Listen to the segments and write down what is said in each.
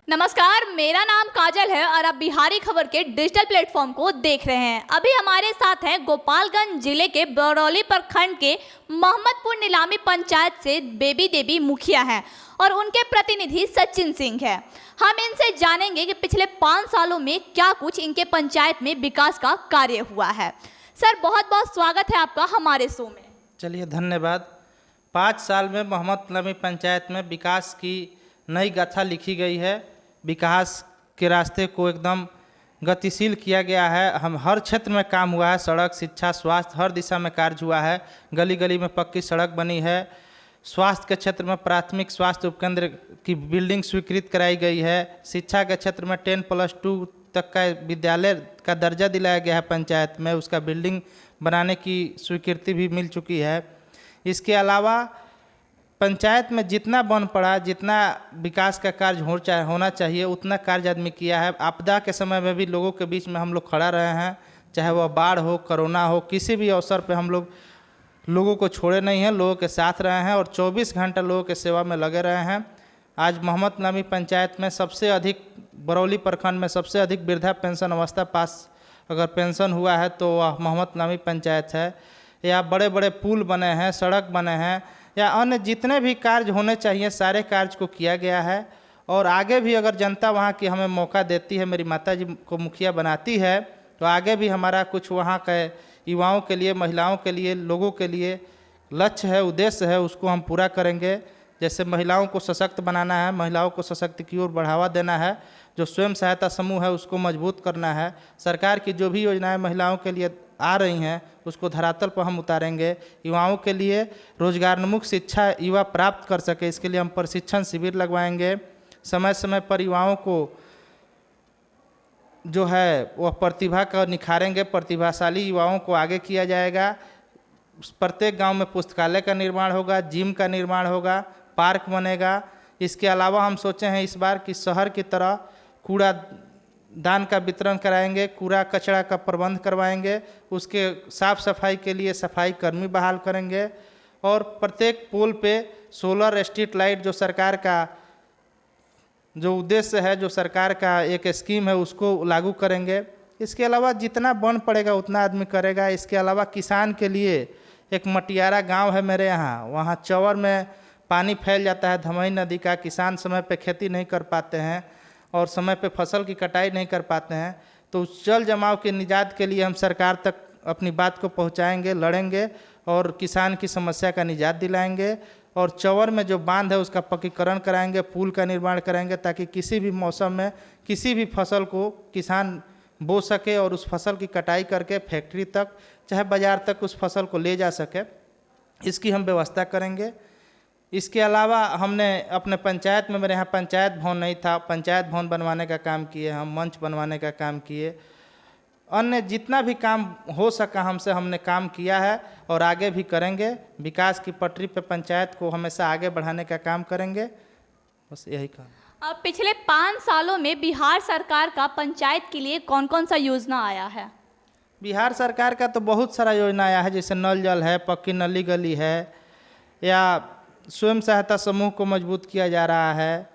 नमस्कार, मेरा नाम काजल है और आप बिहारी खबर के डिजिटल प्लेटफॉर्म को देख रहे हैं। अभी हमारे साथ हैं गोपालगंज जिले के बरौली प्रखंड के मोहम्मदपुर नीलामी पंचायत से बेबी देवी मुखिया हैं और उनके प्रतिनिधि सचिन सिंह हैं। हम इनसे जानेंगे कि पिछले 5 सालों में क्या कुछ इनके पंचायत में विकास का कार्य हुआ है। सर, बहुत बहुत स्वागत है आपका हमारे शो में। चलिए, धन्यवाद। 5 साल में मोहम्मदपुर नीलामी पंचायत में विकास की नई गाथा लिखी गई है। विकास के रास्ते को एकदम गतिशील किया गया है। हम हर क्षेत्र में काम हुआ है। सड़क, शिक्षा, स्वास्थ्य, हर दिशा में कार्य हुआ है। गली गली में पक्की सड़क बनी है। स्वास्थ्य के क्षेत्र में प्राथमिक स्वास्थ्य उपकेंद्र की बिल्डिंग स्वीकृत कराई गई है। शिक्षा के क्षेत्र में 10+2 तक का विद्यालय का दर्जा दिलाया गया है पंचायत में। उसका बिल्डिंग बनाने की स्वीकृति भी मिल चुकी है। इसके अलावा पंचायत में जितना बन पड़ा, जितना विकास का कार्य होना चाहिए, उतना कार्य आदमी किया है। आपदा के समय में भी लोगों के बीच में हम लोग खड़ा रहे हैं, चाहे वह बाढ़ हो, कोरोना हो, किसी भी अवसर पे हम लोग लोगों को छोड़े नहीं हैं, लोगों के साथ रहे हैं और 24 घंटा लोगों के सेवा में लगे रहे हैं। आज मोहम्मदपुर नीलामी पंचायत में सबसे अधिक, बरौली प्रखंड में सबसे अधिक वृद्धा पेंशन अवस्था पास अगर पेंशन हुआ है तो वह मोहम्मदपुर नीलामी पंचायत है। या बड़े बड़े पुल बने हैं, सड़क बने हैं, या अन्य जितने भी कार्य होने चाहिए सारे कार्य को किया गया है। और आगे भी अगर जनता वहाँ की हमें मौका देती है, मेरी माता जी को मुखिया बनाती है, तो आगे भी हमारा कुछ वहाँ के युवाओं के लिए, महिलाओं के लिए, लोगों के लिए लक्ष्य है, उद्देश्य है, उसको हम पूरा करेंगे। जैसे महिलाओं को सशक्त बनाना है, महिलाओं को सशक्ति की ओर बढ़ावा देना है, जो स्वयं सहायता समूह है उसको मजबूत करना है। सरकार की जो भी योजनाएं महिलाओं के लिए आ रही हैं उसको धरातल पर हम उतारेंगे। युवाओं के लिए रोजगारोन्मुख शिक्षा युवा प्राप्त कर सके, इसके लिए हम प्रशिक्षण शिविर लगवाएंगे। समय समय पर युवाओं को जो है वह प्रतिभा का निखारेंगे, प्रतिभाशाली युवाओं को आगे किया जाएगा। प्रत्येक गांव में पुस्तकालय का निर्माण होगा, जिम का निर्माण होगा, पार्क बनेगा। इसके अलावा हम सोचे हैं इस बार कि शहर की तरह कूड़ा दान का वितरण कराएंगे, कूड़ा कचरा का प्रबंध करवाएंगे, उसके साफ सफाई के लिए सफाई कर्मी बहाल करेंगे और प्रत्येक पोल पे सोलर स्ट्रीट लाइट, जो सरकार का जो उद्देश्य है, जो सरकार का एक स्कीम है, उसको लागू करेंगे। इसके अलावा जितना बन पड़ेगा उतना आदमी करेगा। इसके अलावा किसान के लिए एक मटियारा गांव है मेरे यहाँ, वहाँ चौवर में पानी फैल जाता है धमई नदी का। किसान समय पे खेती नहीं कर पाते हैं और समय पे फसल की कटाई नहीं कर पाते हैं, तो उस जल जमाव के निजात के लिए हम सरकार तक अपनी बात को पहुंचाएंगे, लड़ेंगे और किसान की समस्या का निजात दिलाएंगे। और चौवर में जो बांध है उसका पक्कीकरण कराएंगे, पुल का निर्माण कराएंगे, ताकि किसी भी मौसम में किसी भी फसल को किसान बो सके और उस फसल की कटाई करके फैक्ट्री तक, चाहे बाज़ार तक उस फसल को ले जा सके, इसकी हम व्यवस्था करेंगे। इसके अलावा हमने अपने पंचायत में, मेरे यहाँ पंचायत भवन नहीं था, पंचायत भवन बनवाने का काम किए, हम मंच बनवाने का काम किए। अन्य जितना भी काम हो सका हमसे हमने काम किया है और आगे भी करेंगे। विकास की पटरी पे पंचायत को हमेशा आगे बढ़ाने का काम करेंगे। बस यही काम। अब पिछले 5 सालों में बिहार सरकार का पंचायत के लिए कौन कौन सा योजना आया है? बिहार सरकार का तो बहुत सारा योजना आया है, जैसे नल जल है, पक्की नली गली है, या स्वयं सहायता समूह को मजबूत किया जा रहा है।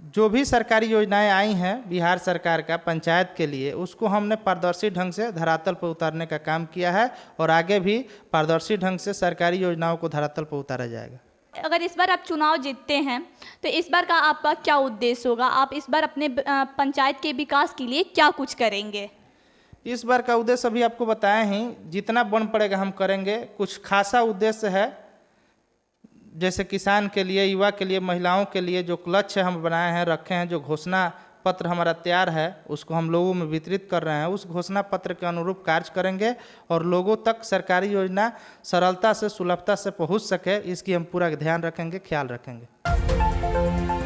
जो भी सरकारी योजनाएं आई हैं बिहार सरकार का पंचायत के लिए, उसको हमने पारदर्शी ढंग से धरातल पर उतारने का काम किया है और आगे भी पारदर्शी ढंग से सरकारी योजनाओं को धरातल पर उतारा जाएगा। अगर इस बार आप चुनाव जीतते हैं तो इस बार का आपका क्या उद्देश्य होगा? आप इस बार अपने पंचायत के विकास के लिए क्या कुछ करेंगे? इस बार का उद्देश्य अभी आपको बताए ही, जितना बन पड़ेगा हम करेंगे। कुछ खासा उद्देश्य है, जैसे किसान के लिए, युवा के लिए, महिलाओं के लिए जो लक्ष्य हम बनाए हैं, रखे हैं, जो घोषणा पत्र हमारा तैयार है उसको हम लोगों में वितरित कर रहे हैं। उस घोषणा पत्र के अनुरूप कार्य करेंगे और लोगों तक सरकारी योजना सरलता से, सुलभता से पहुंच सके, इसकी हम पूरा ध्यान रखेंगे, ख्याल रखेंगे।